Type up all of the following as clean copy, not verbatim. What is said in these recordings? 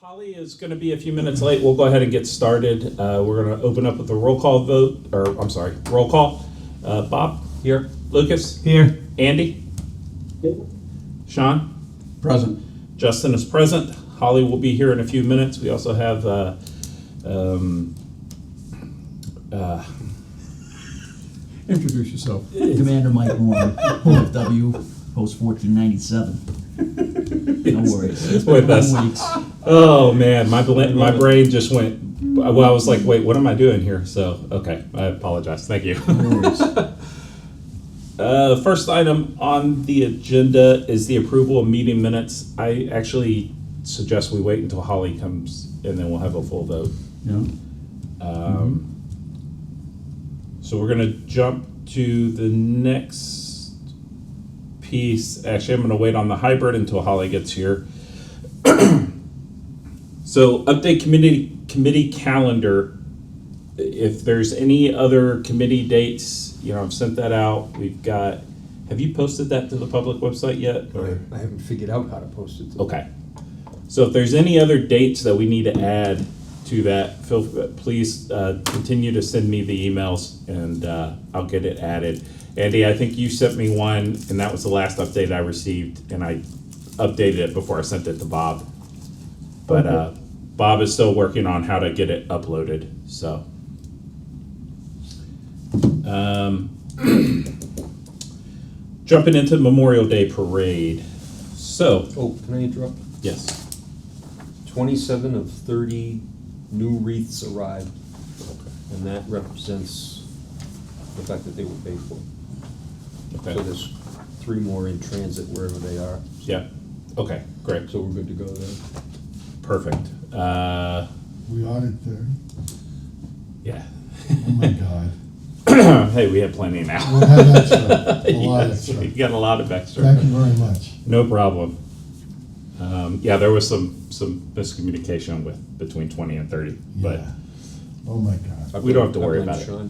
Holly is going to be a few minutes late. We'll go ahead and get started. We're going to open up with a roll call vote, roll call. Bob? Here. Lucas? Here. Andy? Sean? Present. Justin is present. Holly will be here in a few minutes. We also have Introduce yourself. Commander Mike Warren, OFW, Post Fortune 97. No worries. It's been With us. 1 weeks. Oh man, my brain just went. Well, I was like, wait, what am I doing here? So, okay, I apologize. Thank you. No worries. First item on the agenda is the approval of meeting minutes. I actually suggest we wait until Holly comes and then we'll have a full vote. Yeah. So we're gonna jump to the next piece. Actually, I'm gonna wait on the hybrid until Holly gets here. So update committee calendar. If there's any other committee dates, I've sent that out. We've got, have you posted that to the public website yet? Or? I haven't figured out how to post it. Okay. So if there's any other dates that we need to add to that, please continue to send me the emails and I'll get it added. Andy, I think you sent me one and that was the last update I received and I updated it before I sent it to Bob. But Bob is still working on how to get it uploaded, so. Jumping into Memorial Day Parade. So, Oh, can I interrupt? yes. 27 of 30 new wreaths arrived, and that represents the fact that they were paid for. Okay. So there's 3 more in transit wherever they are, Yeah. Okay, great. so we're good to go there. Perfect. We ordered 30. Yeah. Oh my God. Hey, we have plenty now. We'll have extra. A lot Yes, extra. we got a lot of extra. Thank you very much. No problem. Yeah, there was some miscommunication between 20 and 30, but Yeah. Oh my God. We don't have to worry I blame about it. Sean.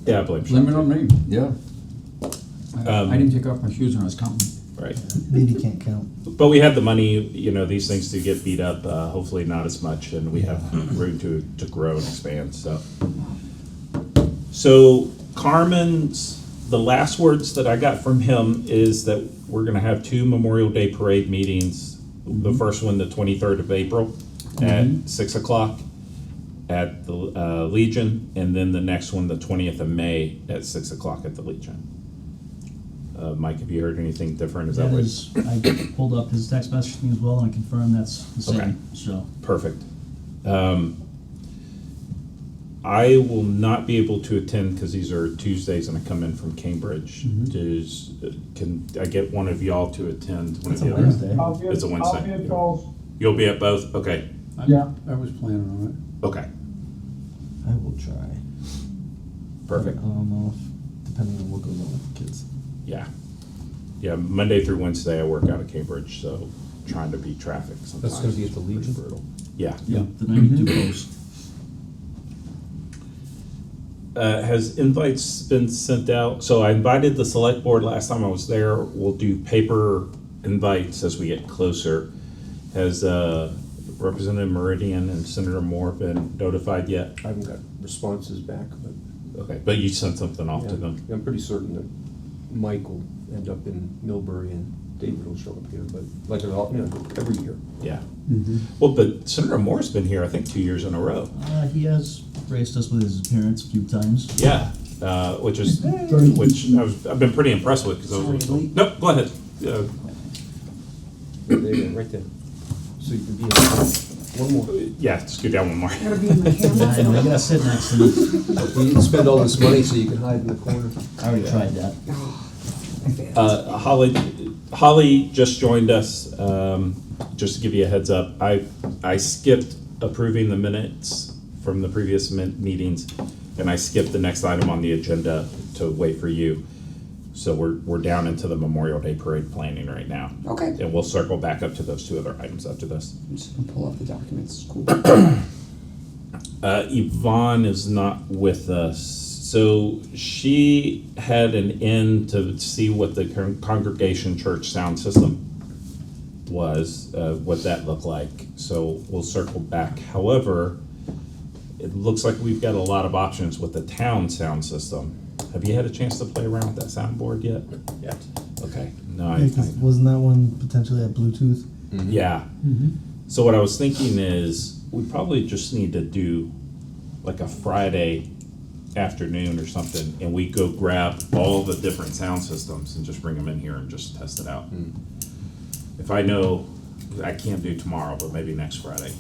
yeah, I blame Blame it Sean. on me. Yeah. I didn't take off my shoes when I was counting. Right. Maybe can't count. But we have the money, these things do get beat up, hopefully not as much, and we have room to grow and expand, so. So Carmen's, the last words that I got from him is that we're gonna have 2 Memorial Day Parade meetings. The first one, the 23rd of April at 6 o'clock at the Legion, and then the next one, the 20th of May at 6 o'clock at the Legion. Mike, have you heard anything different? Is that That what? is, I pulled up his text message to me as well, and I confirmed that's the same, Okay. so. Perfect. I will not be able to attend because these are Tuesdays and I come in from Cambridge. Can I get one of y'all to attend? One It's of a the other? Wednesday. It's a Wednesday. I'll be at both. You'll be at both? Okay, Yeah. I was planning on okay, I will try. perfect. Depending on what goes on with the kids. Yeah. Yeah, Monday through Wednesday I work out of Cambridge, so trying to beat traffic sometimes. That's gonna be at the is pretty Legion? brutal. Yeah. Yeah, the 92 post. Has invites been sent out? So I invited the select board last time I was there. We'll do paper invites as we get closer. Has Representative Meridian and Senator Moore been notified yet? I haven't got responses back, but Okay, but you sent something off to them. I'm pretty certain that Mike will end up in Millbury and David will show up here, but like it all, every year. Yeah. it. Well, but Senator Moore's been here, I think, 2 years in a row. He has graced us with his appearance a few times. Yeah, which I've been pretty impressed with because I was. Sorry. Nope, go ahead. There you go, right there. So you can be in one more. Yeah, just go down one more. Yeah, I know, you gotta sit next to me. You didn't spend all this money so you can hide in the corner. I already tried that. Holly just joined us. Just to give you a heads up, I skipped approving the minutes from the previous meetings, and I skipped the next item on the agenda to wait for you. So we're down into the Memorial Day Parade planning right now. Okay. And we'll circle back up to those 2 other items after this. I'm just gonna pull up the documents. Cool. Yvonne is not with us. So she had an in to see what the congregation church sound system was, what that looked like. So we'll circle back. However, it looks like we've got a lot of options with the town sound system. Have you had a chance to play around with that soundboard yet? Yeah. Okay, no, Yeah, 'cause wasn't that one potentially at Bluetooth? yeah. So what I was thinking is, we probably just need to do like a Friday afternoon or something, and we go grab all the different sound systems and just bring them in here and just test it out. If I know, I can't do tomorrow, but maybe next Friday.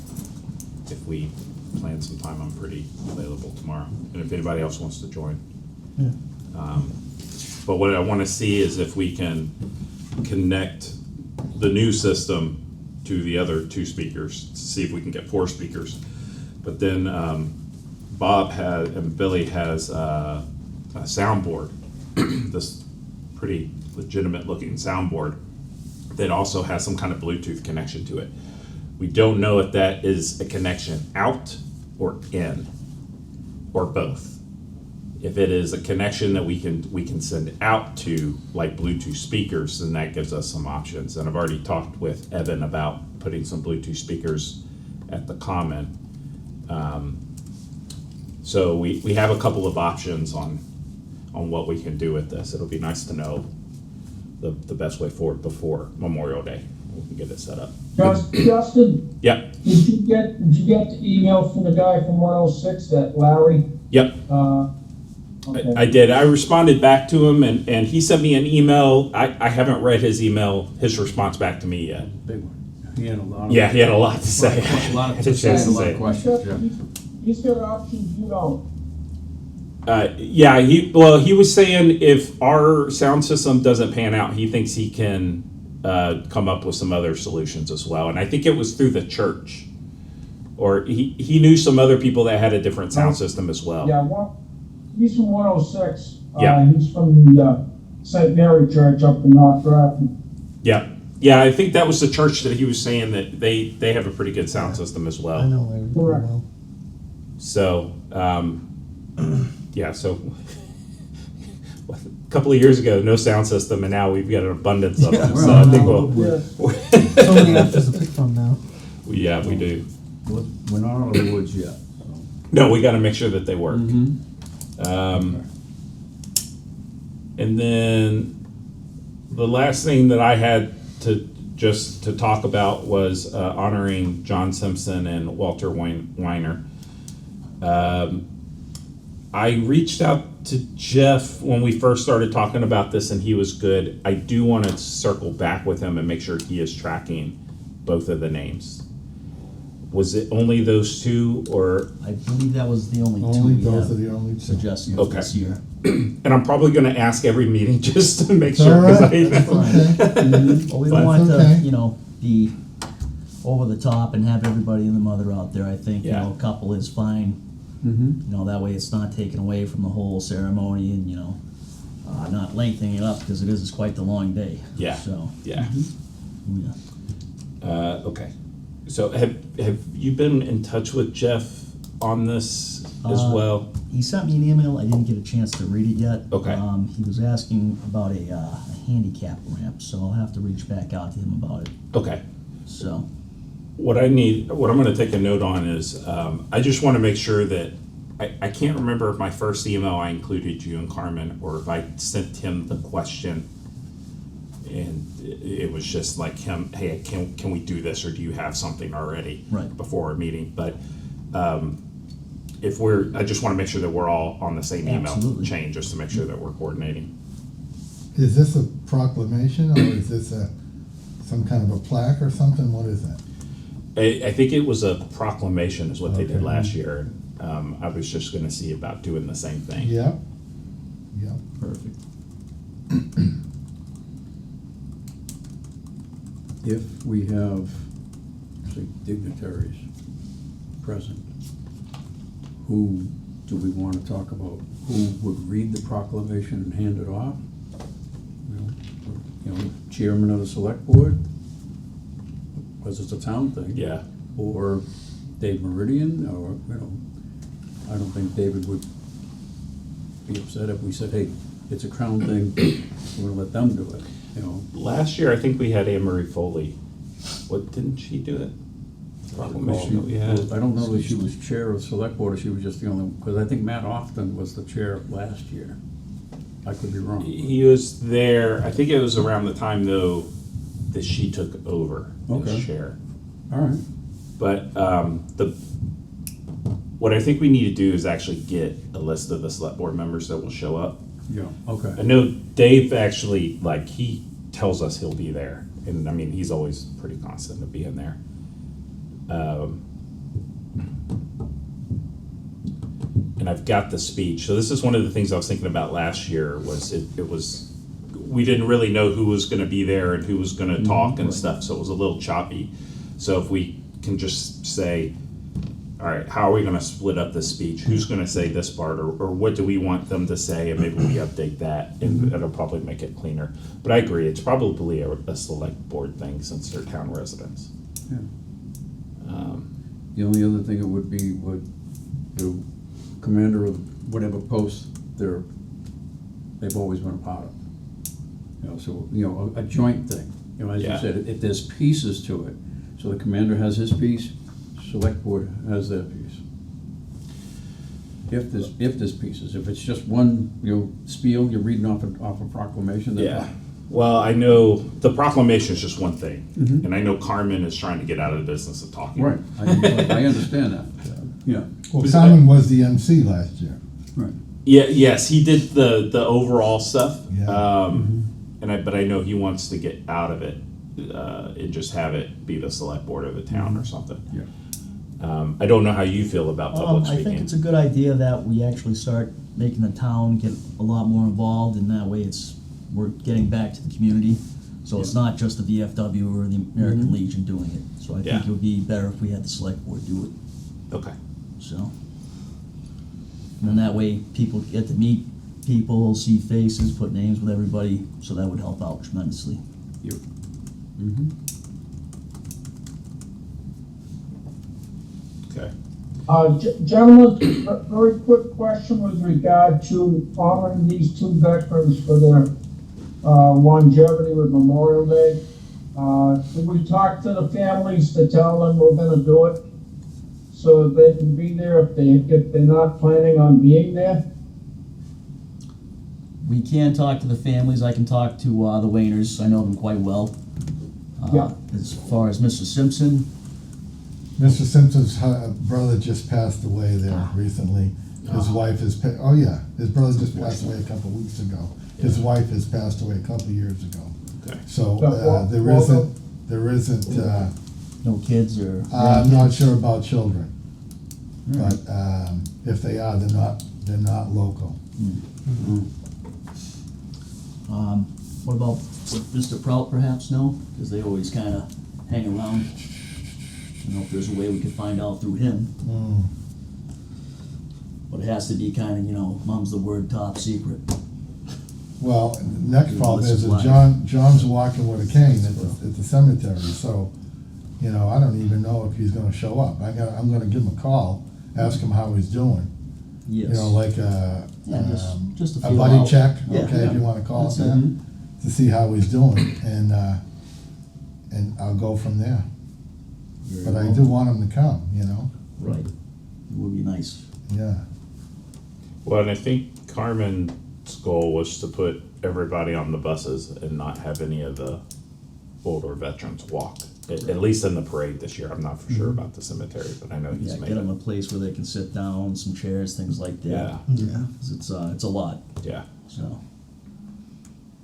If we plan some time, I'm pretty available tomorrow, and if anybody else wants to join. Yeah. But what I wanna see is if we can connect the new system to the other two speakers, to see if we can get 4 speakers. But then, Bob and Billy has a soundboard, this pretty legitimate looking soundboard that also has some kind of Bluetooth connection to it. We don't know if that is a connection out or in, or both. If it is a connection that we can send out to, like Bluetooth speakers, then that gives us some options. And I've already talked with Evan about putting some Bluetooth speakers at the Common. So we have a couple of options on what we can do with this. It'll be nice to know the best way forward before Memorial Day. We can get it set up. Justin, Yep, did you get the email from the guy from 106, that Larry? yep. Okay. I did. I responded back to him, and he sent me an email. I haven't read his response back to me yet. Big one. He had a lot of. Yeah, he had a lot to say. A lot I of, had a chance to a lot say of it. questions, yeah. He's got options you don't. Yeah, he was saying if our sound system doesn't pan out, he thinks he can come up with some other solutions as well. And I think it was through the church, or he knew some other people that had a different sound system as well. Yeah, he's from 106. Yeah. He's from the St. Mary Church up in North Grafton. Yeah, I think that was the church that he was saying that they have a pretty good sound system as well. I know Larry pretty Correct. well. So, yeah, so a couple of years ago, no sound system, and now we've got an abundance of them. we're So I on think all we'll, So many options to pick from now. yeah, we do. We're not out of the woods yet, so. No, we got to make sure that they work. And then the last thing that I had to talk about was honoring John Simpson and Walter Weiner. I reached out to Jeff when we first started talking about this, and he was good. I do want to circle back with him and make sure he is tracking both of the names. Was it only those two, or? I believe that was the only two Only we those are have the only two. suggestions Okay. this year. And I'm probably going to ask every meeting just to make It's sure. all 'Cause right, I- that's okay. Well, we But- don't want to, Okay. be over the top and have everybody and the mother out there. I think, Yeah. a couple is fine. That way it's not taken away from the whole ceremony and, not lengthening it up because it is quite the long day. Yeah. So, Yeah. yeah. Okay. So have you been in touch with Jeff on this as well? He sent me an email. I didn't get a chance to read it yet. Okay. He was asking about a handicap ramp, so I'll have to reach back out to him about it. Okay. So, What I'm going to take a note on is, I just want to make sure that, I can't remember if my first email I included you and Carmen, or if I sent him the question and it was just like him, hey, can we do this, or do you have something already? Right. Before our meeting, but, I just want to make sure that we're all on the same email Absolutely. chain, just to make sure that we're coordinating. Is this a proclamation, or is this some kind of a plaque or something? What is that? I think it was a proclamation is what they did Okay. last year. I was just gonna see about doing the same thing. Yep. Yep. perfect. If we have, say, dignitaries present, who do we want to talk about? Who would read the proclamation and hand it off? Chairman of the select board, because it's a town thing. Yeah, Or Dave Meridian, or, I don't think David would be upset if we said, hey, it's a Crown thing, we're gonna let them do it, last year I think we had Anne Marie Foley What, didn't she do it? Proclamation that we had. I don't know that she was chair of select board, or she was just the only, because I think Matt Often was the chair last year. I could be wrong. He was there, I think it was around the time though that she took over Okay. as chair. All right. But what I think we need to do is actually get a list of the select board members that will show up. Yeah, okay. I know Dave actually, like, he tells us he'll be there, and I mean, he's always pretty constant of being there. And I've got the speech, so this is one of the things I was thinking about last year, was it was, we didn't really know who was gonna be there and who was gonna talk and stuff, so it was a little choppy. So if we can just say, all right, how are we gonna split up this speech? Who's gonna say this part, or what do we want them to say, and maybe we update that, and it'll probably make it cleaner. But I agree, it's probably a select board thing since they're town residents. Yeah. The only other thing it would be, the commander of whatever post they've always been a part of. You know, so, you know, a joint thing, you know, as you Yeah. said, if there's pieces to it, so the commander has his piece, select board has their piece. If there's pieces, if it's just one, you know, spiel, you're reading off a proclamation, then Yeah, well, I know the proclamation is just one thing, Mhm. and I know Carmen is trying to get out of the business of talking. right, I understand that, yeah, Well, Simon was the MC last year. right. Yeah, yes, he did the overall stuff. Yeah. But I know he wants to get out of it, and just have it be the select board of the town or something. Yeah. I don't know how you feel about public I think speaking. it's a good idea that we actually start making the town get a lot more involved, and that way we're getting back to the community. So it's not just the VFW or the American Legion doing it. So I Yeah. think it would be better if we had the select board do it, Okay, so. And then that way people get to meet people, see faces, put names with everybody, so that would help out tremendously. Mm-hmm. okay. Gentlemen, a very quick question with regard to honoring these two veterans for their longevity with Memorial Day. Did we talk to the families to tell them we're gonna do it? So they can be there if they're not planning on being there? We can talk to the families, I can talk to the Wainers, I know them quite well. Yeah. As far as Mr. Simpson, Mr. Simpson's brother just passed away there recently. His wife has, his brother just passed away a couple weeks ago. His wife has passed away a couple years ago. Okay. So, Yeah, there isn't, no kids or. I'm not sure about children. But, if they are, they're not local. What about Mr. Prout perhaps, no? Because they always kinda hang around. I don't know if there's a way we could find out through him, but it has to be kinda, mum's the word, top secret. Well, the next problem is What's that John's walking with a cane at the cemetery, so, I don't even know if he's gonna show up. I'm gonna give him a call, ask him how he's doing. Yes. Like Yeah, just a a feel buddy out. check, Yeah. okay, if you wanna call it That's it. that, to see how he's doing, and I'll go from there. Very But I well. do want him to come, Right. It would be nice. yeah. Well, and I think Carmen's goal was to put everybody on the buses and not have any of the older veterans walk. At least in the parade this year. I'm not for sure about the cemetery, but I know he's Yeah, made get them a it. place where they can sit down, some chairs, things like that. Yeah, Yeah. 'Cause it's a lot, yeah. so.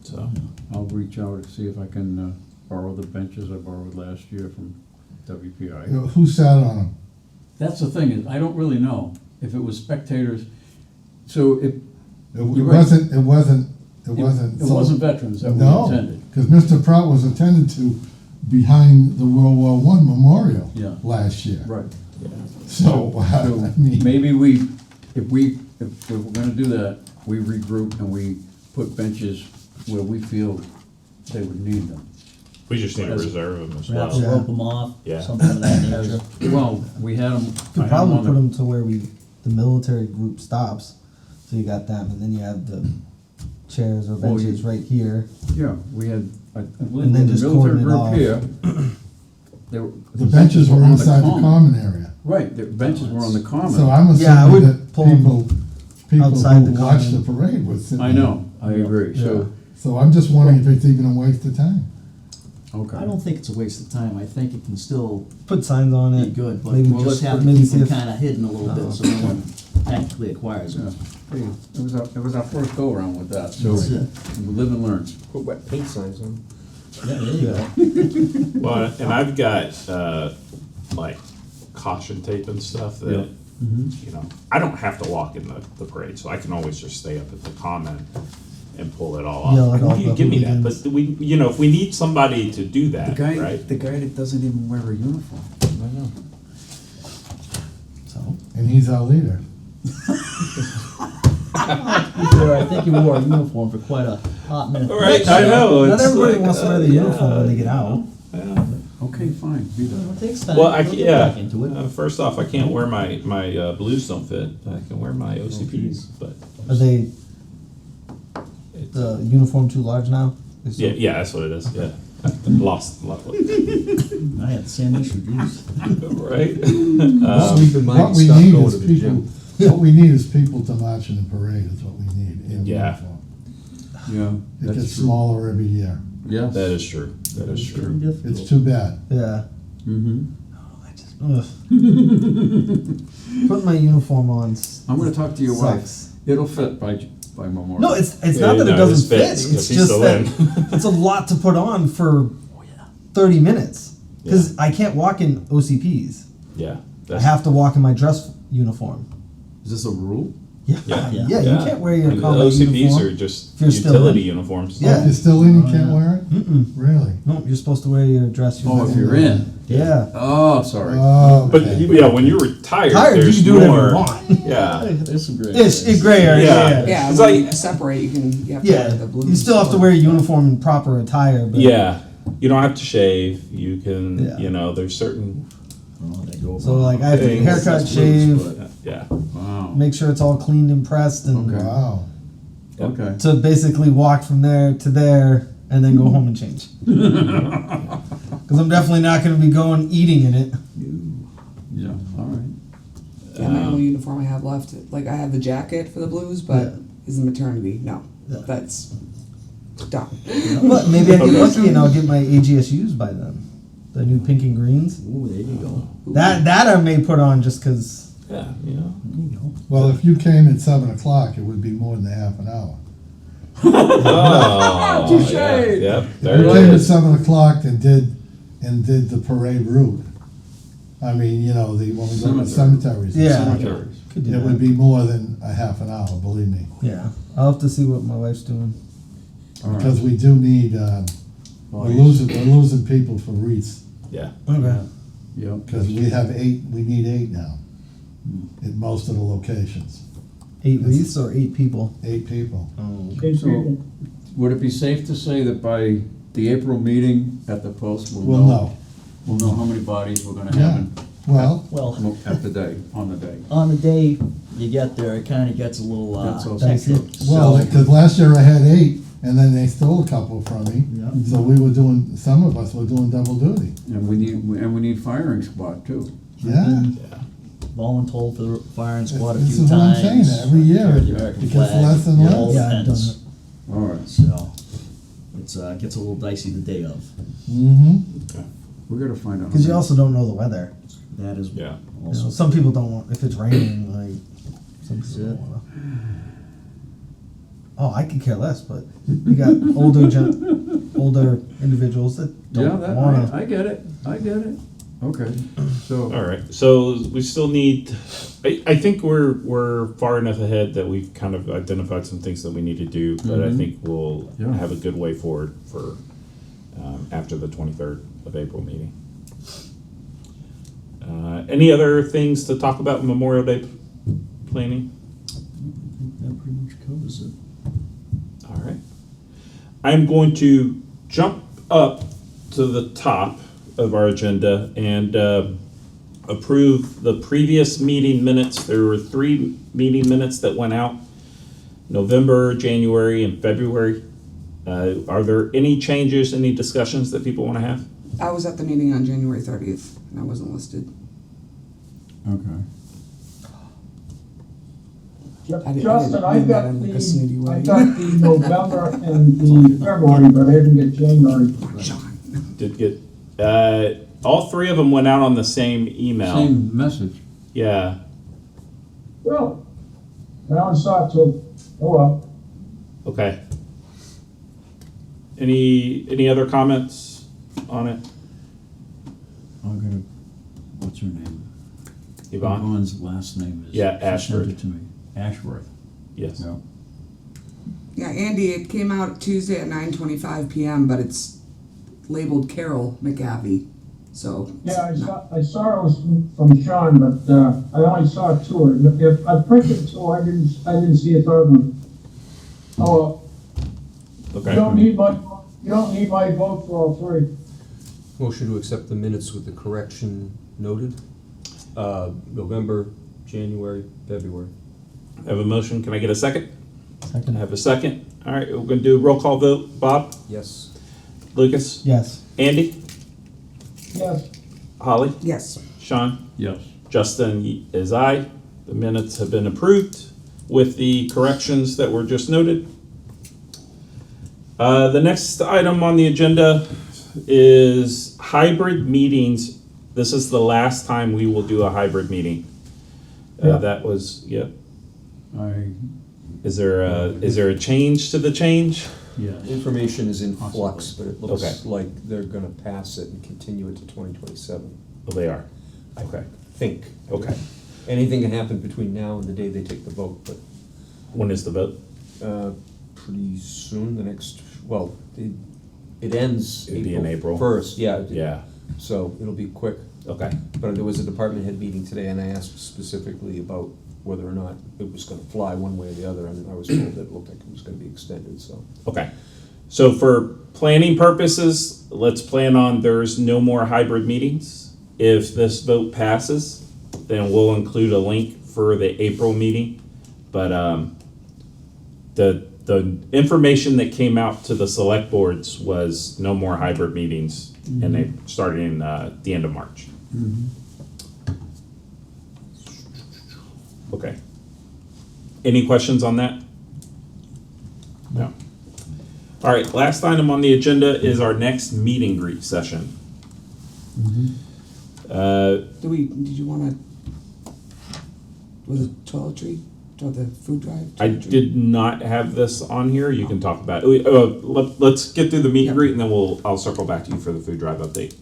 So, I'll reach out and see if I can borrow the benches I borrowed last year from WPI. Who sat on him? That's the thing, is I don't really know if it was spectators, so It You're right. wasn't, it wasn't. it wasn't veterans that we No, attended. because Mr. Prout was attended to behind the World War I memorial Yeah. last year. Right. So, So I mean, maybe if we're gonna do that, we regroup and we put benches where we feel they would need them. we just need to As- reserve them as Perhaps well. Yeah. rope them off, Yeah. something of that nature. Well, we had them. Could probably put them to where the military group stops. So you got them, and then you have the chairs or Well, benches right here. Yeah, we had, I And believe then the just military cordon it group off. here, The benches were inside the common area. Right, the benches were on the common. So I'm Yeah, I would assuming that pull 'em people outside who the watched the common. parade would sit I there. know, I agree, so, So I'm just wondering if it's even a waste of time. okay. I don't think it's a waste of time, I think it can still Put signs on be it. good, but Maybe we'll just just have to maybe keep see them if- kinda hidden a little bit, so no one technically acquires Yeah. them. Hey, it was our first go around with that, so That's it. we live and learn. Put wet paint signs on. Yeah, there you go. Well, and I've got, like caution tape and stuff Yeah. that, you know, I don't have to walk in the parade, so I can always just stay up at the common and pull it all Yell off. at all You the give me that, hooligans. but we, you know, if we need somebody to do The that, guy, right? the guy that doesn't even wear a uniform. I know. So. And he's our leader. I think you wore a uniform for quite a hot minute. Right, I know. Not it's everybody like, wants to wear the uniform when they get out. Yeah. Okay, fine, do that. It takes time. Well, I We'll can, get yeah. back into it. First off, I can't wear my blues don't fit. I can wear my OCPs, but Are they it's, the uniform too large now? Is yeah, it- yeah, that's what it is. Yeah, lost. I had the same issue, geez. Right. Sleep in mind What and we stop need going is to the people, gym. what we need is people to march in the parade is what we need in Yeah. uniform. Yeah, It that's gets true. smaller every year. Yes. That is true. That is Very true. difficult. It's too bad. Yeah. Mm-hmm. Ugh. Putting my uniform on. I'm gonna talk to your wife. sucks. It'll fit by Memorial. No, it's Yeah, not that no, it doesn't his fit. fits, 'cause It's he's just still that in. it's a lot to put on for 30 minutes because I can't walk in OCPs. Yeah. I have to walk in my dress uniform. Is this a rule? Yeah, Yeah. yeah. You can't wear your And the combat OCPs uniform. are just if you're still utility in. uniforms. Yeah. If you're still in, you Oh, can't yeah. wear it? Mm-mm. Really? No, you're supposed to wear your dress Oh, uniform. if you're in. Yeah. Oh, sorry. Oh, But okay. yeah, when you're retired, Tired, you there's can do whatever more. you want. Yeah. There's some great. It's gray area. Yeah. Yeah. Yeah, It's when like- you separate, you have to wear Yeah. the blues. You still have to wear your uniform in proper attire. But Yeah. You don't have to shave. You can, Yeah. you know, there's certain. Oh, they go So like I have to Things. haircut, That's shave, blues, Yeah. Wow. make sure it's all cleaned and pressed, and Okay. Wow. Okay. to basically walk from there to there and then go home and change. Because I'm definitely not going to be going eating in it. Yeah, all right. Yeah, my only uniform I have left, like I have the jacket for the blues, but Yeah. is the maternity. No, Yeah. that's done. But maybe I get Okay. lucky and I'll get my AGSUs by then. The new pink and greens. Ooh, there you go. That I may put on just because. Yeah. You know. There you go. Well, if you came at 7 o'clock, it would be more than a half an hour. Oh. Touche. Yeah. Yep. If There you it came at is. 7 o'clock and did the parade route, I mean, you know, when we go to the cemeteries. and Yeah. stuff, Cemeteries. Could do It would that. be more than a half an hour, believe me. Yeah. I'll have to see what my wife's doing. All right. Because we do need, we're losing people for wreaths. Yeah. Okay. Yeah. Because we need 8 now. At most of the locations. 8 wreaths or 8 people? 8 people. So, would it be safe to say that by the April meeting at the post, We'll know. We'll know how many bodies we're gonna Yeah. have Oh. Well, Well, at the day, on the day. on the day you get there, it kind of gets a little That's also dicey. true. Well, because last year I had 8, and then they stole a couple from me. Yeah. So we were doing, some of us were doing double duty. And we need firing squad too. Yeah. voluntold for the firing squad a This few is what I'm times. saying, every year carried it the American gets flag, less and the less. whole Yeah, I've done fence. it. All right, So it's gets a little dicey the day of. Mm-hmm. we gotta find out. because you also don't know the weather. That is Yeah. You know, also some people don't want if it's raining. Like some people it. don't want to. Oh, I could care less, but you got older individuals that Yeah, don't want to. I get it, Okay, so. All right. So we still need. I think we're far enough ahead that we've kind of identified some things that we need to do, but I Mhm. think we'll Yeah. have a good way forward for after the 23rd of April meeting. Any other things to talk about in Memorial Day planning? that pretty much covers it. All right. I'm going to jump up to the top of our agenda and approve the previous meeting minutes. There were 3 meeting minutes that went out, November, January, and February. Are there any changes, any discussions that people want to have? I was at the meeting on January 30th, and I wasn't listed. Okay. didn't Justin, I've mean got that in like a snooty way. I've got the November and the February, but I didn't get January. Did get, all three of them went out on the same email. Same message. Yeah. Well, I only saw it till, oh well. Okay. Any other comments on it, I'm gonna, what's her name? Yvonne? Yvonne's last name is. Yeah, she sent Ashford. it to me. Ashworth. Yes. Yeah. Yeah, Andy, it came out Tuesday at 9:25 p.m., but it's labeled Carol McGavey, so. Yeah, I saw it was from Sean, but, I only saw two. If I printed two, I didn't see a third one. Oh, well, you Okay. don't need my vote for all three. Motion to accept the minutes with the correction noted. November, January, February. I have a motion. Can I get a second? I Second. have a second. All right, we're gonna do a roll call vote. Bob? Yes. Lucas? Yes. Andy? Yes. Holly? Yes. Sean? Yes. Justin is aye. The minutes have been approved with the corrections that were just noted. The next item on the agenda is hybrid meetings. This is the last time we will do a hybrid meeting. Yeah. That was, yep. I, Is there a change to the change? yes. Information is in Possibly. flux, but it looks Okay. like they're gonna pass it and continue it to 2027. Oh, they are. Okay, Think. okay. Anything can happen between now and the day they take the vote, but When is the vote? pretty soon, the next, well, it ends It'd be in April. 1st, yeah. Yeah, So it'll be quick. okay. But there was a department head meeting today, and I asked specifically about whether or not it was gonna fly one way or the other, and I was told that it looked like it was gonna be extended, so. Okay, so for planning purposes, let's plan on there's no more hybrid meetings. If this vote passes, then we'll include a link for the April meeting. But the information that came out to the select boards was no more hybrid meetings, and they started in the end of March. Okay. Any questions on that? No. All right, last item on the agenda is our next meet and greet session. Did you wanna, was it toiletry, or the food drive? I Toiletry? did not have this on here, you can talk about it. Let's get through the meet and greet and then I'll circle back to you for the food drive update.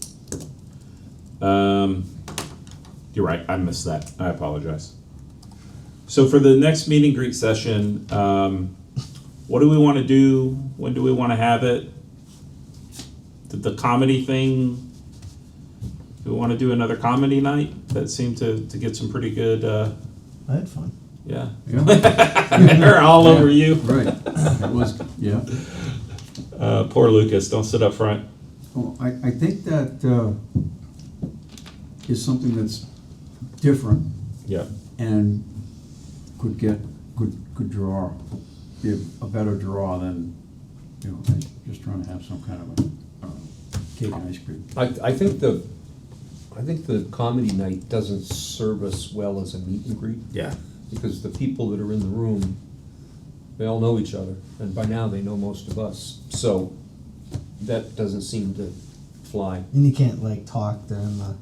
You're right, I missed that, I apologize. So for the next meet and greet session, what do we wanna do? When do we wanna have it? The comedy thing, do we wanna do another comedy night? That seemed to get some pretty good, I had fun. yeah. Yeah, They're all over you. right. It was, yeah. Poor Lucas, don't sit up front. Well, I think that is something that's different Yeah. and could draw, be a better draw than, you know, just trying to have some kind of a cake and ice cream. I think the comedy night doesn't serve us well as a meet and greet, Yeah. because the people that are in the room, they all know each other, and by now they know most of us, so that doesn't seem to fly. And you can't like talk during the.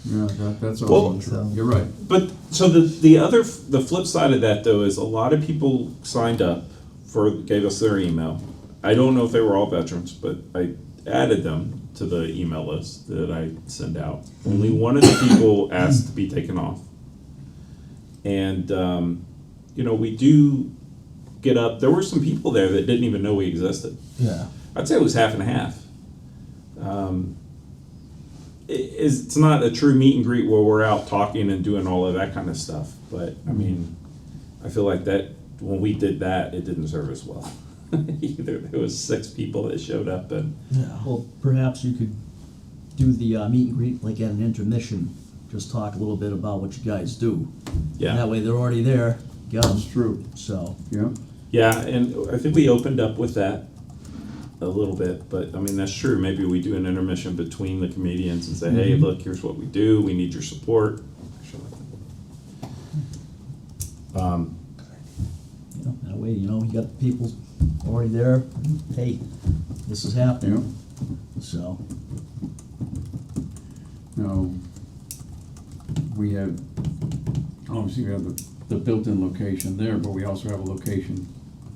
Yeah, that's Well- also true. You're right. But, so the flip side of that though is a lot of people signed up gave us their email. I don't know if they were all veterans, but I added them to the email list that I send out. Only one of the people asked to be taken off. And, we do get up, there were some people there that didn't even know we existed. Yeah. I'd say it was half and half. It's not a true meet and greet where we're out talking and doing all of that kind of stuff, but I mean, I feel like that, when we did that, it didn't serve us well. Either there was 6 people that showed up and, Yeah. Well, perhaps you could do the meet and greet like at an intermission, just talk a little bit about what you guys do. yeah. That way they're already there, got 'em. That's true, So, yeah. Yeah, and I think we opened up with that. a little bit, but I mean, that's true. Maybe we do an intermission between the comedians and say, hey, look, here's what we do. We need your support. You know, that way, you know, you got people already there, hey, this is happening, so. Now, we have, obviously we have the built-in location there, but we also have a location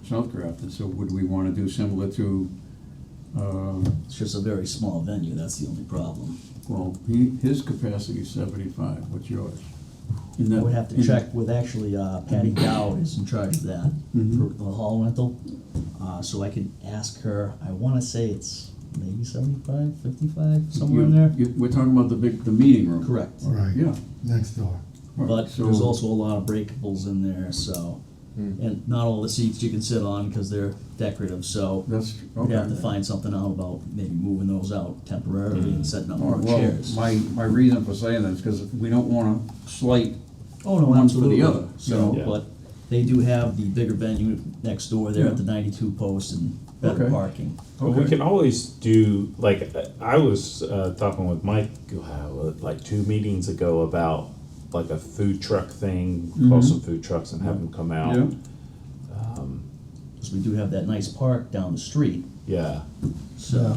South Grafton, so would we wanna do similar to, It's just a very small venue, that's the only problem. well, his capacity is 75, what's yours? In I that- would have to in- check with actually, Patty Dow is in charge of that, Mhm. for the hall rental. So I could ask her, I wanna say it's maybe 75, 55, somewhere in there. We're talking about the meeting room. Correct. Right, Yeah. next door. Right, But so- there's also a lot of breakables in there, so, and not all the seats you can sit on because they're decorative, so That's, we'd okay. have to find something out about maybe moving those out temporarily and setting up All more right, well, chairs. my reason for saying that is because we don't wanna slight Oh, no, one for the absolutely. other, you So, know? Yeah. but they do have the bigger venue next door there at the 92 post and better Okay. parking. But we Okay. can always do, like, I was talking with Mike, like 2 meetings ago about like a food truck thing, call Mhm. some food trucks and have them come out. Yeah. Because we do have that nice park down the street, Yeah, so.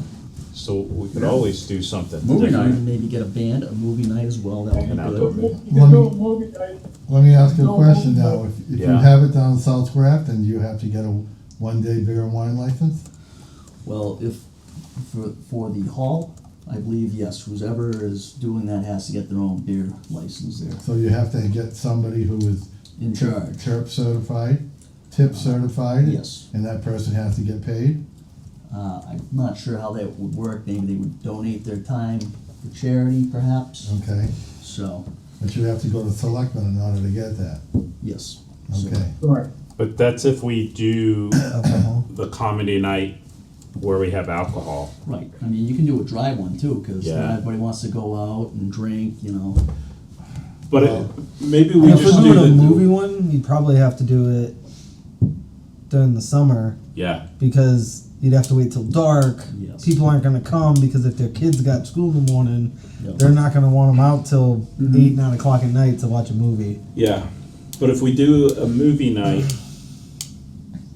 so we could always do something. Movie different. night. Maybe get a band, a movie night as well, that would An be outdoor good. movie. You can do a movie night. Let me ask you a No, question no. now. If you Yeah. have it down South Grafton, do you have to get a one-day beer and wine license? Well, if, for the hall, I believe, yes, whoever is doing that has to get their own beer license there, So you have to get somebody who is in charge. TIRP certified, tip certified? Yes. And that person has to get paid? I'm not sure how that would work, maybe they would donate their time for charity perhaps, Okay, so, but you have to go to selectmen in order to get that, yes. So- okay. Right. But that's if we do Alcohol. the comedy night where we have alcohol. Right, I mean, you can do a dry one too, cause Yeah. not everybody wants to go out and drink, you know. But Well, maybe we If just we're do doing a the movie one, you'd probably have to do it during the summer Yeah, because you'd have to wait till dark. Yes. People aren't gonna come because if their kids got school in the morning, Yep. they're not gonna want them out till Mhm. 8, 9 o'clock at night to watch a movie. yeah. But if we do a movie night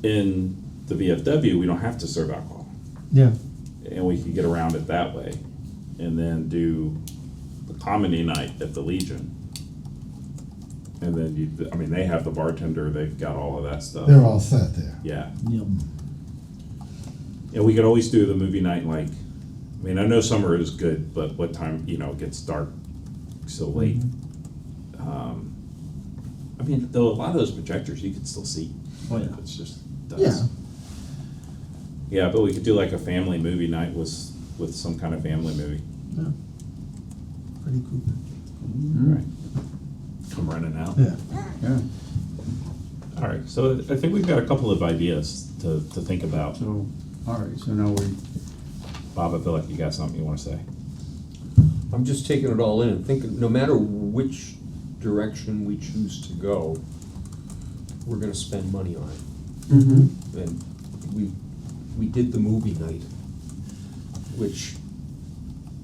in the VFW, we don't have to serve alcohol. Yeah. And we could get around it that way. And then do the comedy night at the Legion. And then I mean, they have the bartender, they've got all of that stuff. They're all set there. Yeah. Yep. And we could always do the movie night like, I mean, I know summer is good, but what time, you know, it gets dark so late. I mean, though a lot of those projectors you could still see. Oh, yeah. It's just Yeah. does. Yeah, but we could do like a family movie night with some kind of family movie. Pretty cool. Right. Come running out. Yeah. Yeah, All right, so I think we've got a couple of ideas to think about. so, all right, so now Bob, I feel like you got something you want to say. I'm just taking it all in and thinking, no matter which direction we choose to go, we're gonna spend money on it. And we did the movie night, which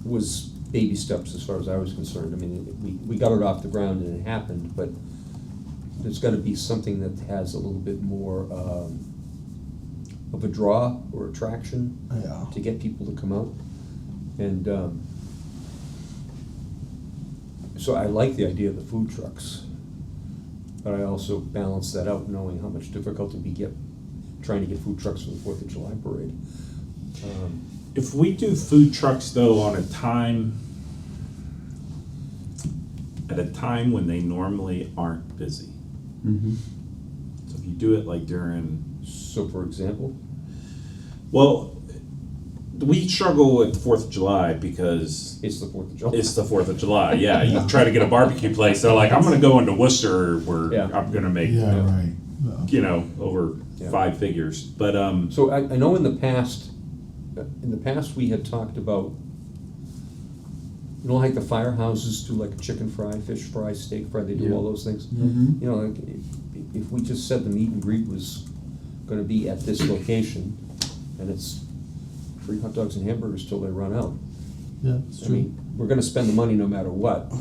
was baby steps as far as I was concerned. I mean, we got it off the ground and it happened, but there's gotta be something that has a little bit more of a draw or attraction Yeah. to get people to come out. And so I like the idea of the food trucks, but I also balance that out knowing how much difficulty we get trying to get food trucks for the 4th of July parade. If we do food trucks though on at a time when they normally aren't busy. So if you do it like during, So for example, well, we struggle with 4th of July because it's the 4th of July. it's the 4th of July. Yeah, you try to get a barbecue place. They're like, I'm going to go into Worcester where Yeah. I'm going to make, Yeah, right. you know, over Yeah. 5 figures. But So I know in the past we had talked about, you know, like the firehouses do like a chicken fry, fish fry, steak fry, they do all those things. Mhm. You know, like if we just said the meet and greet was gonna be at this location, and it's free hot dogs and hamburgers till they run out. Yeah, it's I true. mean, we're gonna spend the money no matter what.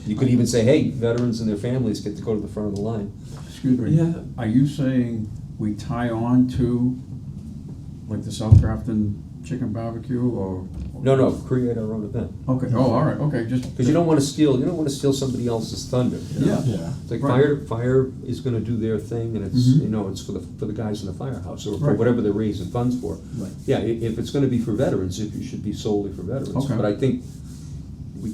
You could even say, hey, veterans and their families get to go to the front of the line. Excuse me. Yeah. Are you saying we tie on to, like, the South Grafton Chicken Barbecue, or? No, create our own event. Okay, oh, all right, okay, just. Because you don't wanna steal somebody else's thunder. you know? Yeah. Yeah. It's like Right. fire is gonna do their thing, and it's, Mhm. it's for the guys in the firehouse, or for Right. whatever they're raising funds for. Right. Yeah, if it's gonna be for veterans, it should be solely for veterans. Okay. But I think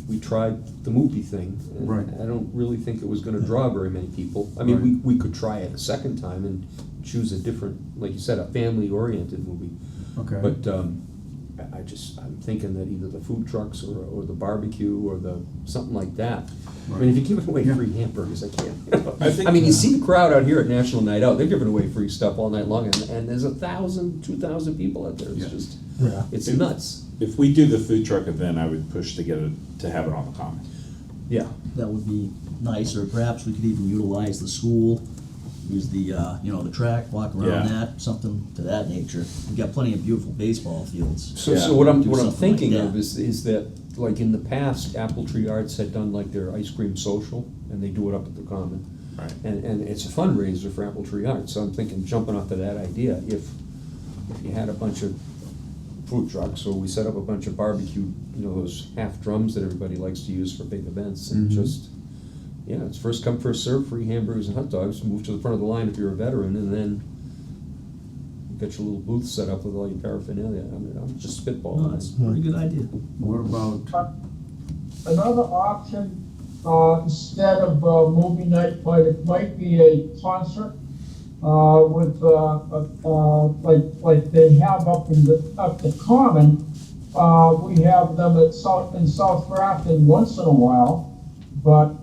we tried the movie thing, and Right. I don't really think it was gonna draw very many people. I mean, Right. we could try it a second time and choose a different, like you said, a family-oriented movie. Okay. But I'm thinking that either the food trucks or the barbecue or something like that. I mean, if you're giving away Yeah. free hamburgers, I can't. I think- I mean, you see the crowd out here at National Night Out, they're giving away free stuff all night long, and there's 1,000, 2,000 people out there. It's Yeah. just, Yeah. it's nuts. If we do the food truck event, I would push to have it on the common. Yeah. That would be nice, or perhaps we could even utilize the school, use the, the track, walk Yeah. around that, something to that nature. We've got plenty of beautiful baseball fields. So, Yeah. so what I'm Do what I'm something like thinking that. of is that, like in the past, Apple Tree Arts had done like their ice cream social, and they do it up at the Common. Right. And it's a fundraiser for Apple Tree Arts, so I'm thinking, jumping off of that idea, if you had a bunch of food trucks, or we set up a bunch of barbecue, those half drums that everybody likes to use for big events, and Mhm. just, it's first come, first served, free hamburgers and hot dogs, move to the front of the line if you're a veteran, and then you get your little booth set up with all your paraphernalia. I mean, I'm just No, spitballing. that's a pretty good idea. What about, Another option, instead of movie night, might be a concert, with, like they have up the Common. We have them in South Grafton once in a while, but,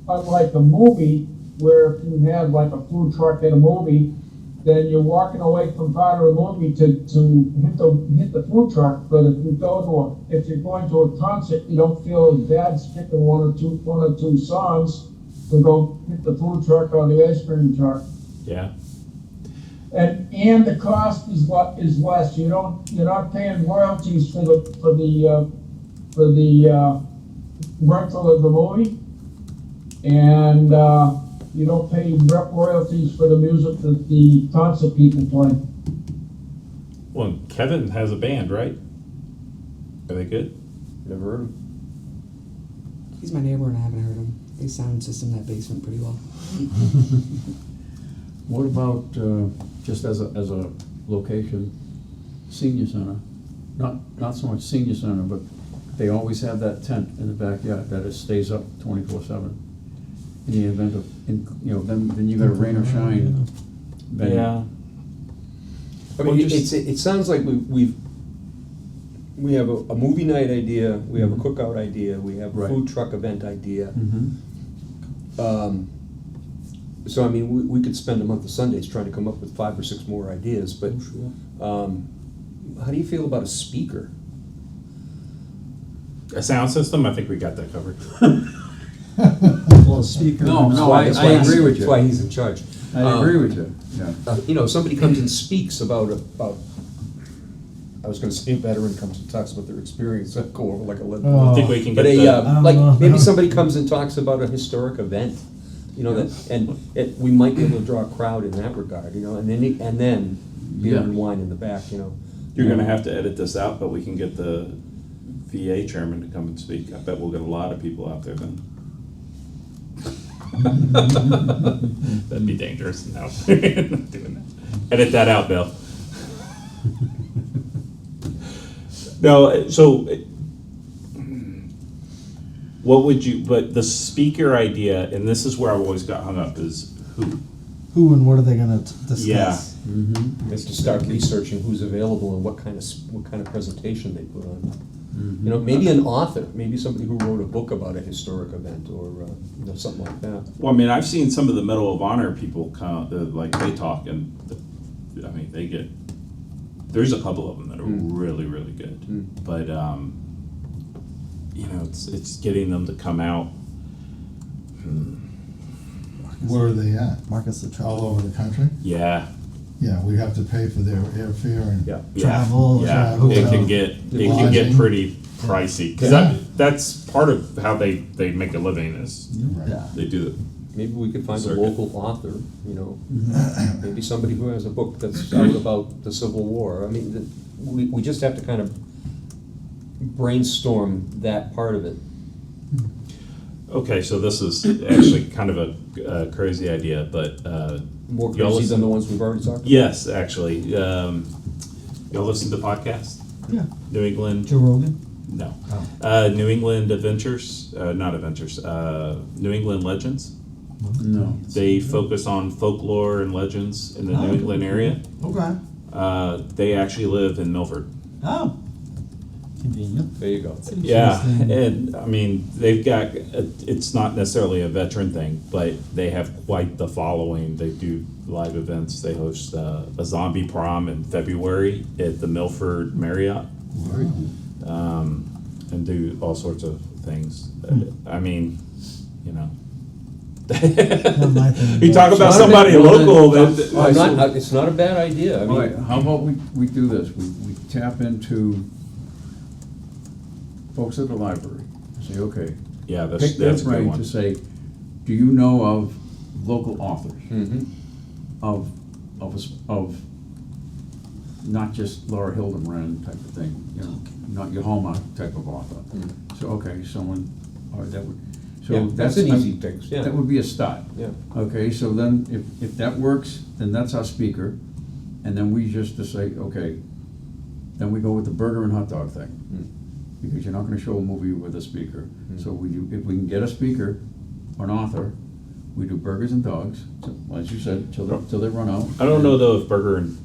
unlike a movie, where if you had like a food truck at a movie, then you're walking away from part of the movie to hit the food truck. But if you're going to a concert, you don't feel as bad skipping one or two songs to go hit the food truck or the ice cream truck. Yeah. And the cost is less. You're not paying royalties for the rental of the movie, and you don't pay royalties for the music that the concert people play. Well, Kevin has a band, right? Are they good? Never heard 'em. He's my neighbor and I haven't heard him. They sound system that basement pretty well. what about, just as a location, senior center? Not so much senior center, but they always have that tent in the backyard that it stays up 24/7. In the event of, then you got a rain or shine. venue. Yeah. I Well, mean, just- it sounds like we have a movie night idea, we have a cookout idea, we have a Right. food truck event idea. Mhm. So I mean, we could spend a month of Sundays trying to come up with 5 or 6 more ideas, but how do you feel about a speaker? A sound system, I think we got that covered. Well, a speaker. No, That's no, why- I that's why he's- agree with you. That's why he's in charge. I agree with you, yeah. Somebody comes and speaks about, I was gonna say a veteran comes and talks about their experience, I'd go over like a lead. I think we can But get the, like, maybe somebody comes and talks about a historic event, we might be able to draw a crowd in that regard, and then beer Yeah. and wine in the back, you're gonna have to edit this out, but we can get the VA chairman to come and speak. I bet we'll get a lot of people out there then. That'd be dangerous. No, not doing that. Edit that out, Bill. No, so what would you? But the speaker idea, and this is where I've always got hung up, is who? Who and what are they gonna discuss? Yeah. Mm-hmm. is to start researching who's available and what kind of presentation they put on. Maybe an author, maybe somebody who wrote a book about a historic event, or something like that. Well, I mean, I've seen some of the Medal of Honor people come, like they talk, and I mean, they get. There's a couple of them that are really, really good, but it's getting them to come out. Where are they at? Marcus the All Trouble. over the country? Yeah, Yeah, we have to pay for their airfare and. Yeah. Travel, Yeah, hotel, it can get lodging. pretty pricey, cause Yeah. that's part of how they make a living is Right. Yeah. they do the. Maybe we could find a Circuit. local author, you know, maybe somebody who has a book that's out about the Civil War. I mean, we just have to kind of brainstorm that part of it. Okay, so this is actually kind of a crazy idea, but More y'all crazy than listen- the ones we've already talked about. yes, actually, y'all listen to podcasts? Yeah. New England? Joe Rogan? No. Oh. New England Adventures, not Adventures, New England Legends. No. They focus on folklore and legends in the Oh, New England area. Okay. They actually live in Milford. Oh. Convenient. There you go. Yeah, Interesting. and I mean, they've got, it's not necessarily a veteran thing, but they have quite the following. They do live events. They host a zombie prom in February at the Milford Marriott. And do all sorts of things. I mean, you know. my thing. You talk about So, somebody well, then- local All that, right, so- It's not a bad idea. I All right, mean, how about we do this, we tap into folks at the library, say, okay, yeah, pick their that's a good brain one. to say, do you know of local authors? mhm. Of of not just Laura Hildenbrand type of thing, you know, not your Hallmark type of author. So, okay, someone, or that would, so Yeah, that's. that's an easy fix, yeah. That would be a start. Yeah. Okay, so then if that works, then that's our speaker, and then we just to say, okay, then we go with the burger and hot dog thing. Because you're not gonna show a movie with a speaker. So we do, if we can get a speaker, or an author, we do burgers and dogs, as you said, till they run out. I don't know though if burger and,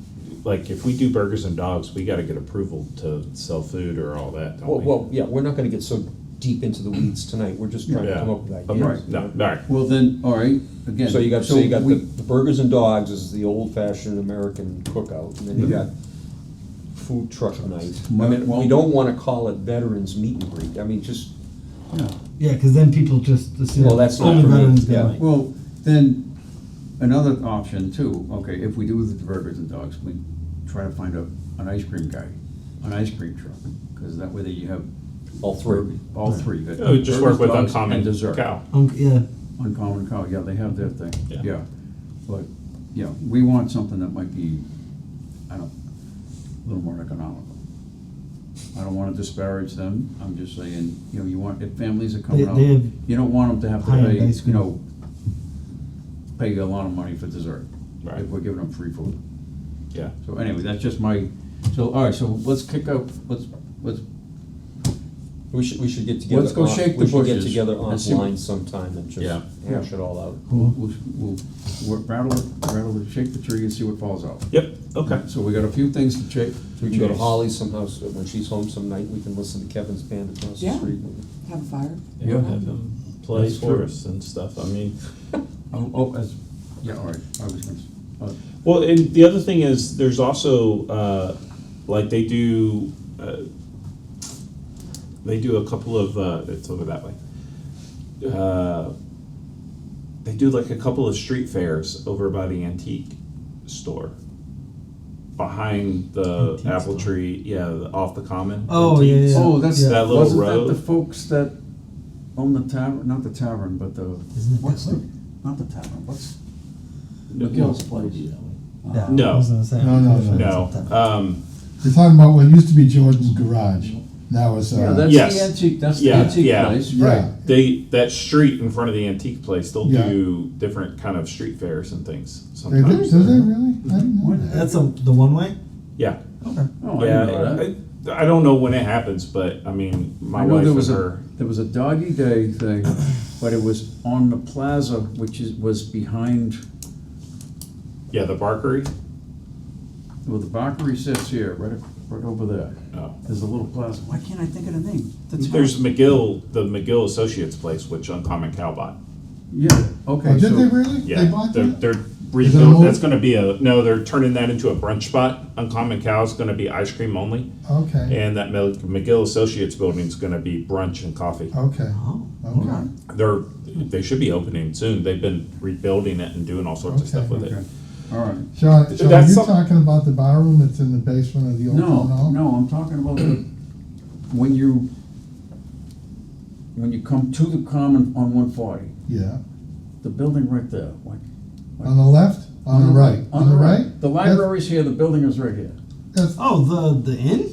like, if we do burgers and dogs, we gotta get approval to sell food or all that, don't we? Well, yeah, we're not gonna get so deep into the weeds tonight. We're just trying to Yeah. come up with Okay, ideas. no, all right. Well, then, all right, again. So you got we- the burgers and dogs is the old-fashioned American cookout, and then you got food truck night. I mean, Well- we don't wanna call it veterans meet and greet. I mean, just, Yeah. Yeah, because then people just assume Well, that's not only for me, veterans go. yeah. Well, then, another option too, okay, if we do the burgers and dogs, we try to find an ice cream guy, an ice cream truck, because that way that you have all three. all three. You got Oh, just work burgers, with dogs, Uncommon and dessert. Cow. Yeah. Uncommon Cow, yeah, they have their thing, Yeah. yeah. But, yeah, we want something that might be, I don't, a little more economical. I don't wanna disparage them, I'm just saying, you know, you want, if families are coming They- out, they have you don't want them to have to high-end pay, ice you cream. know, pay a lot of money for dessert. Right. If we're giving them free food. Yeah. So anyway, that's just my, so, all right, so let's kick out, let's, We should get together. Let's go shake the We should get bushes together and see what- offline sometime and Yeah. just hash it all out. we'll rattle it, shake the tree and see what falls out. Yep, okay. So we got a few things to check. We can go to Holly's somehow, so when she's home some night, we can listen to Kevin's band across the Yeah. street. Have a fire. Yeah, have them play That's for true. us and stuff, I mean. Yeah, all right, I was gonna, Well, and the other thing is, there's also, like, they do a couple of, it's over that way. They do like a couple of street fairs over by the antique store. Behind the Antique apple store. tree, yeah, off the common. Oh, yeah, Antiques. yeah. oh, that's, Yeah. That little wasn't that road. the folks that own the tavern, not the tavern, but the, Isn't it what's the, Cutler? not the tavern, what's? McGill's place. Yeah, No. I was gonna say. No, You're talking about what used to be Jordan's Garage, now it's, Yeah, that's Yes. the antique, that's the Yeah, antique yeah. place, yeah, right. that street in front of the antique place, they'll Yeah. do different kind of street fairs and things they do, sometimes. do they really? I didn't know that. That's the one way? Yeah, Okay. Oh, I didn't know that. yeah, I don't know when it happens, but I mean, my I know wife there and was her. there was a Doggy Day thing, but it was on the plaza, which was behind, Yeah, the Barkery. well, the Bakery sits here, right over there. Oh. There's a little plaza, why can't I think of the name? That's There's McGill, the McGill Associates place, which Uncommon Cow bought. Yeah, okay, Oh, did so, they really? Yeah, They bought that? they're Is it a rebuilt. move? That's going to be no, they're turning that into a brunch spot. Uncommon Cow's going to be ice cream only, Okay, and that McGill Associates building is going to be brunch and coffee. okay, Oh, okay. They should be opening soon. They've been rebuilding it and doing all sorts of stuff with okay, it. all right, Sean, are That's you some- talking about the bar room that's in the basement of the old town hall? No, I'm talking about when you come to the common on 140, Yeah, the building right there. on the left, on the right, on the right? The library's here, the building is right here. That's Oh, the inn?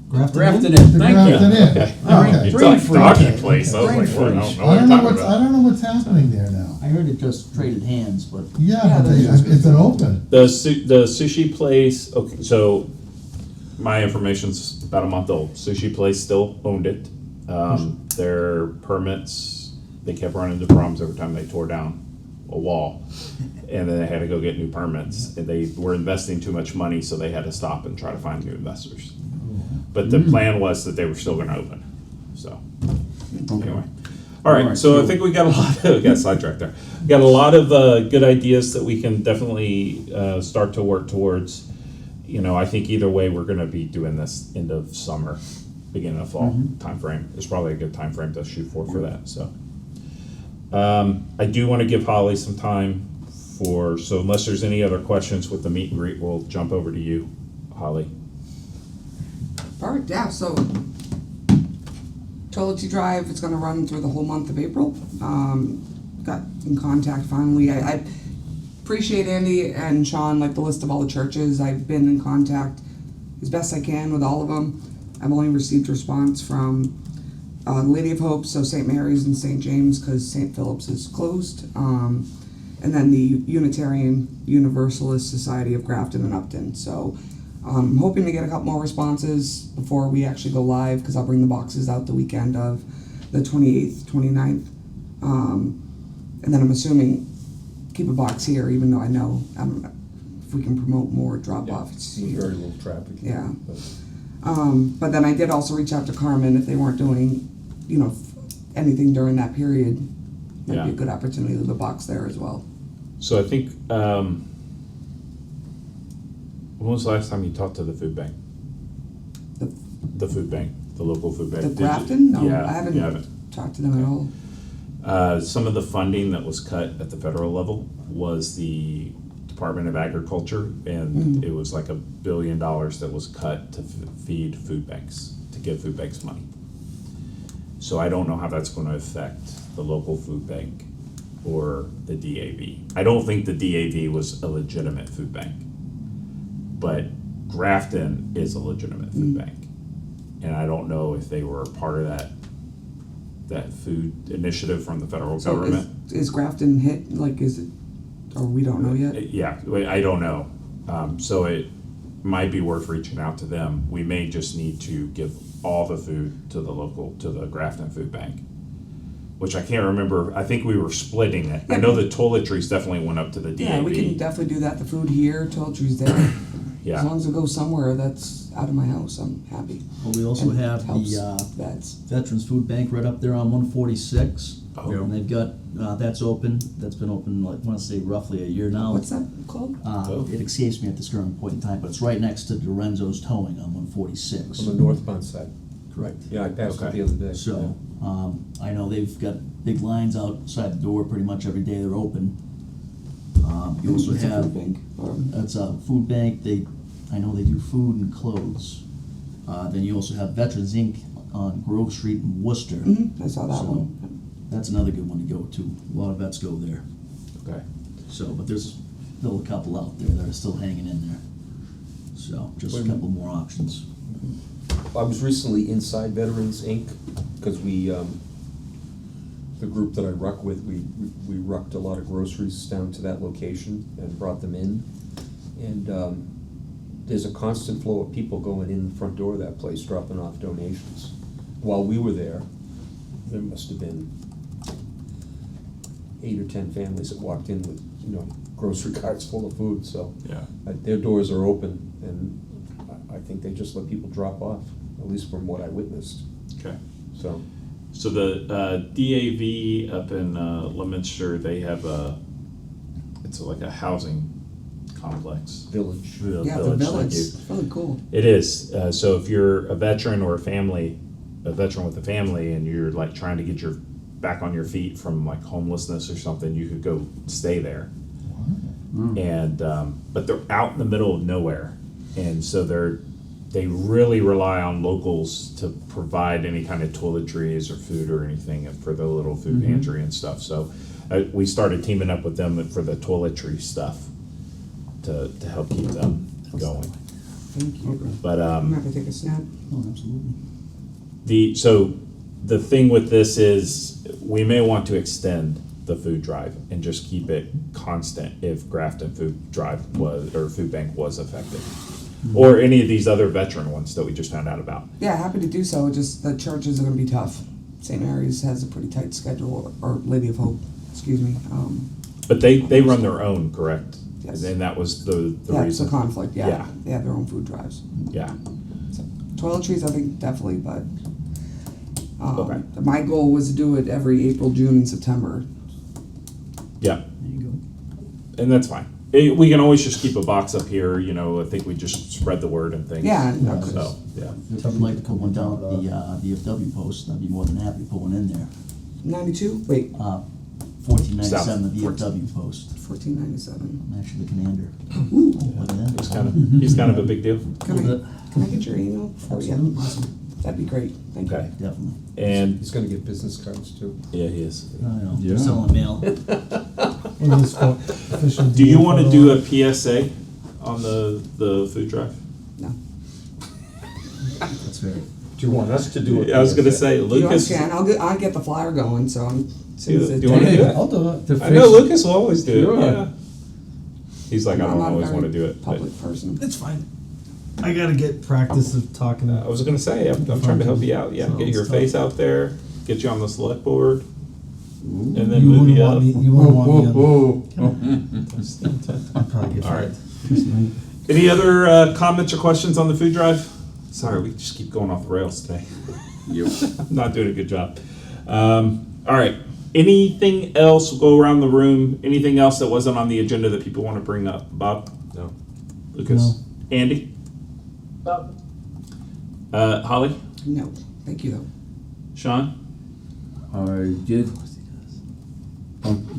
Grafton Grafton Inn? Inn, the thank Grafton you. Inn, Okay. okay. It's like Green doggy freeze. place. I was Green like, what? I don't freeze. know I what don't you're know talking what's, I about. don't know what's happening there now. I heard it just traded hands, but Yeah, but it's an open. The sushi place, okay, so my information's about a month old. Sushi place still owned it. Their permits, they kept running into problems every time they tore down a wall. And then they had to go get new permits. And they were investing too much money, so they had to stop and try to find new investors. But the plan was that they were still gonna open, so, anyway. All right, so I think we got a lot, we got sidetracked there. Got a lot of good ideas that we can definitely start to work towards. You know, I think either way, we're gonna be doing this end of summer, beginning of fall timeframe. It's probably a good timeframe to shoot for that, so. I do wanna give Holly some time so unless there's any other questions with the meet and greet, we'll jump over to you, Holly. Perfect, yeah, so Trilogy Drive, it's gonna run through the whole month of April. Got in contact finally. I appreciate Andy and Sean, like the list of all the churches. I've been in contact as best I can with all of them. I've only received response from Lady of Hope, so St. Mary's and St. James, because St. Philip's is closed. And then the Unitarian Universalist Society of Grafton and Upton. So I'm hoping to get a couple more responses before we actually go live, because I'll bring the boxes out the weekend of the 28th, 29th. And then I'm assuming keep a box here, even though I know if we can promote more drop-offs here. Very little traffic. Yeah. But But then I did also reach out to Carmen if they weren't doing, anything during that period. Might be Yeah. a good opportunity to leave a box there as well. So I think, when was the last time you talked to the food bank? The- The food bank, the local food bank. The Did you- Grafton? No, Yeah, I haven't you haven't. talked to them at all. Some of the funding that was cut at the federal level was the Department of Agriculture, and it was like $1 billion that was cut to feed food banks, to give food banks money. So I don't know how that's gonna affect the local food bank or the DAV. I don't think the DAV was a legitimate food bank, but Grafton is a legitimate food bank. And I don't know if they were a part of that food initiative from the federal So government. is Grafton hit, like, is it, or we don't know yet? Yeah, I don't know. So it might be worth reaching out to them. We may just need to give all the food to the Grafton Food Bank, which I can't remember. I think we were splitting it. I know the toiletries definitely went up to the Yeah, we can DAV. definitely do that. The food here, toiletries there. As Yeah, long as it goes somewhere that's out of my house, I'm happy. well, we also And have helps the vets. Veterans Food Bank right up there on 146. Oh. And they've got, that's open, that's been open, like, I wanna say roughly a year now. What's that called? Oh. It escapes me at this current point in time, but it's right next to Lorenzo's Towing on 146. on the northbound side. Correct. Yeah, I passed it Okay. the other day. So, I know they've got big lines outside the door pretty much every day they're open. You also It's a have, food bank, or- that's a food bank, I know they do food and clothes. Then you also have Veterans Inc. on Grove Street in Worcester. I saw that So- one. That's another good one to go to. A lot of vets go there. okay. So, but there's still a couple out there that are still hanging in there. So, just a couple more options. I was recently inside Veterans Inc., because we, the group that I ruck with, we rucked a lot of groceries down to that location and brought them in. And there's a constant flow of people going in the front door of that place, dropping off donations. While we were there must have been 8 or 10 families that walked in with, grocery carts full of food, so. Yeah. Their doors are open, and I think they just let people drop off, at least from what I witnessed, Okay. so. So the DAV up in Leominster, they have it's like a housing complex. Village. Yeah, the like village, you- it's really cool. It is. So if you're a veteran or a veteran with a family, and you're like trying to get back on your feet from like homelessness or something, you could go stay there. And, but they're out in the middle of nowhere. And so they really rely on locals to provide any kind of toiletries or food or anything for the little food pantry and stuff. So we started teaming up with them for the toiletry stuff to help keep them going. Thank you. But, I'm happy to take a snap. Oh, absolutely. so the thing with this is we may want to extend the food drive and just keep it constant if Grafton Food Drive was, or Food Bank was affected. Or any of these other veteran ones that we just found out about. Yeah, happy to do so. Just the churches are going to be tough. St. Mary's has a pretty tight schedule, or Lady of Hope, excuse me. But they run their own, correct? Yes. And that was the Yeah, it's reason. a conflict. Yeah. Yeah. They have their own food drives. Yeah, So, toiletries, I think definitely, but Okay. my goal was to do it every April, June, and September. yeah, There you go. and that's fine. We can always just keep a box up here, you know, I think we just spread the word and things. Yeah, So, yeah. If you'd like to put one down at the VFW post, I'd be more than happy to put one in there. 92. Wait, 1497, the South. VFW post. 1497. I'm actually the commander. Ooh, Look at He's that. kind of a big deal. can I get your email? Oh yeah, Absolutely. that'd be great. Thank Okay. Definitely. And, He's gonna get business cards too. yeah, he is. I know. Yeah. They're selling mail. What is called official Do you deal want to for do all- a PSA on the food drive? you. No. That's fair. Do you want us to do it? I was gonna say, You Lucas. can. I'll get the flyer going. So I'm. Do you wanna do it? I'll do it. To I know face- Lucas will always do Sure. it, yeah. He's like, I I'm don't not a always very wanna do it, but Public person. It's fine. I gotta get practice of talking. I was gonna say, I'm trying to help you out, yeah, get your face out there, get you on the select board, and then You move wouldn't you want up. me. You wouldn't want me. On, Whoa. I'd probably get All right. fired. Just me. Any other comments or questions on the food drive? Sorry, we just keep going off the rails today. Yep. I'm not doing a good job. All right, anything else, we'll go around the room, anything else that wasn't on the agenda that people wanna bring up? Bob? No. Lucas? Andy? Nothing. Holly? No, thank you though. Sean? I did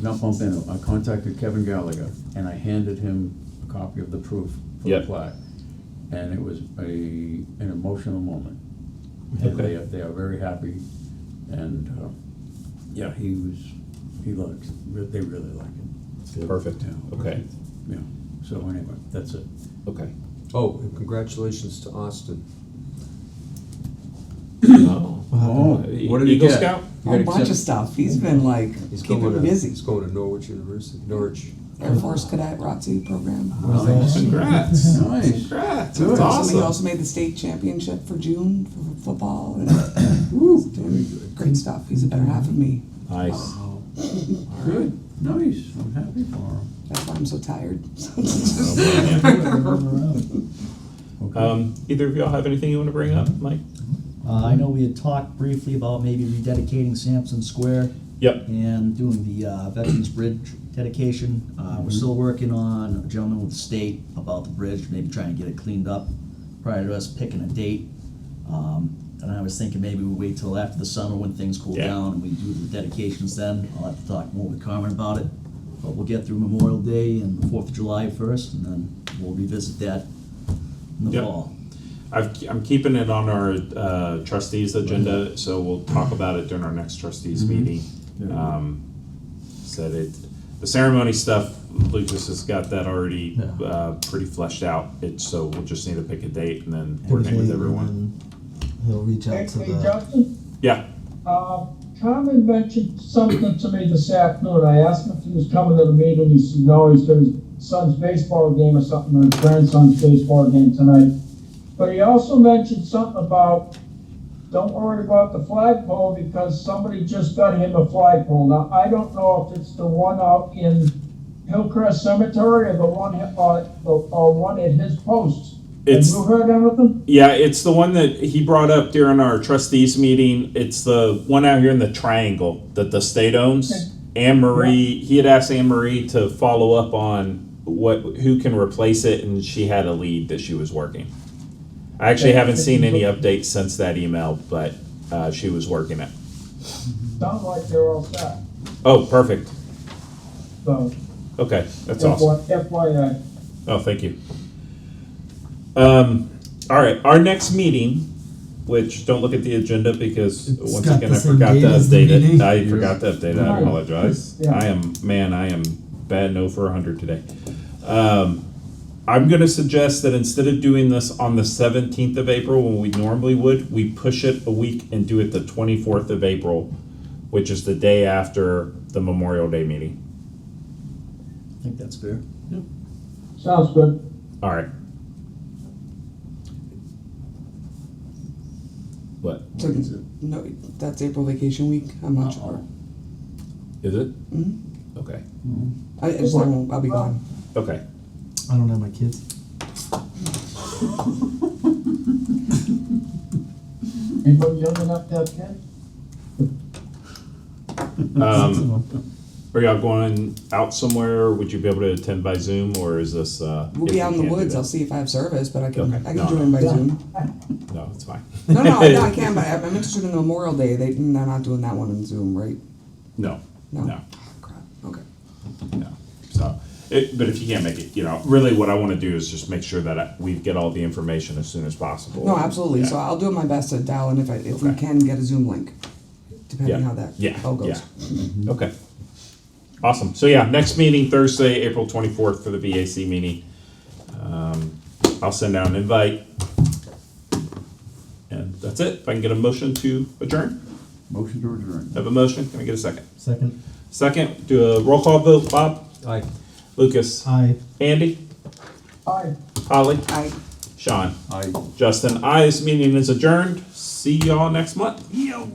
not bump into him. I contacted Kevin Gallagher and I handed him a copy of the proof for Yep. the plaque. And it was an emotional moment. And Okay. they are very happy. And, yeah, he likes, they really like it. Perfect, Yeah. okay, Yeah, so anyway, that's it. okay. Oh, and congratulations to Austin. Oh. Oh, what did he Eagle get? Scout? You A got bunch of accepted? stuff. He's been like He's keeping going me to, busy. he's going to Norwich University, Norwich. Air Force Cadet ROTC program. Nice. Congrats. Nice. Congrats, Good. that's He awesome. also made the state championship for June for football. And he's doing great stuff. He's a better half of me. Nice. Good, nice, I'm happy for him. That's why I'm so tired. Either of y'all have anything you wanna bring up, Mike? I know we had talked briefly about maybe rededicating Sampson Square Yep, and doing the Veterans Bridge dedication. We're still working on a gentleman with the state about the bridge, maybe trying to get it cleaned up prior to us picking a date. And I was thinking maybe we wait till after the summer when things cool Yeah. down and we do the dedications then. I'll have to talk more with Carmen about it. But we'll get through Memorial Day and the 4th of July first, and then we'll revisit that in the Yep. fall. I'm keeping it on our trustees agenda, so we'll talk about it during our next trustees meeting. Yeah. Said it, the ceremony stuff, Lucas has got that already, Yeah. pretty fleshed out. So we'll just need to pick a date and then coordinate with everyone. He'll reach Hey, out to hey, the. Justin, Yeah, Carmen mentioned something to me this afternoon. I asked him if he was coming to the meeting. He said, no, he's got his son's baseball game or something, or his grandson's baseball game tonight. But he also mentioned something about, don't worry about the flagpole because somebody just got him a flagpole. Now, I don't know if it's the one out in Hillcrest Cemetery or the one, or one at his post. It's- Have you heard anything? yeah, it's the one that he brought up during our trustees meeting. It's the one out here in the triangle that the state owns. Anne Marie, he had asked Anne Marie to follow up on who can replace it, and she had a lead that she was working. I actually haven't seen any updates since that email, but she was working it. Sounds like they're all set. Oh, perfect. So, Okay, that's awesome. FYI. Oh, thank you. All right, our next meeting, which don't look at the agenda because It's once got again, the I same forgot to date as the update it. meeting. I forgot to update it, I Right. apologize. Yeah. I am bad no for 100 today. I'm gonna suggest that instead of doing this on the 17th of April, when we normally would, we push it a week and do it the 24th of April, which is the day after the Memorial Day meeting. I think that's fair. Sounds good. All right. What? So, no, that's April vacation week. I'm not sure. Is it? Mhm. Okay, I just won't. I'll be gone. okay. I don't have my kids. Anybody young enough to have kids? Are y'all going out somewhere, or would you be able to attend by Zoom, or is this, We'll if be we out in the can't do woods. that? I'll see if I have service, but I can Okay. I can No, join by Yeah. Zoom. No, it's fine. No, I can. But I'm interested in the Memorial Day. They're not doing that one in Zoom, right? No, No. no, Crap. Okay. no. So, but if you can't make it, really what I wanna do is just make sure that we get all the information as soon as possible. No, absolutely. Yeah. So I'll do my best to dial in if we Okay. can get a Zoom link, depending Yeah. how that Yeah, all goes. yeah. Okay. Awesome. So yeah, next meeting, Thursday, April 24th for the VAC meeting. I'll send out an invite. And that's it. If I can get a motion to adjourn? Motion to adjourn. Have a motion? Can I get a second? Second. Second, do a roll call vote. Bob? Aye. Lucas? Aye. Andy? Aye. Holly? I Sean? Aye. Justin? Aye. This meeting is adjourned. See y'all next month. Yo.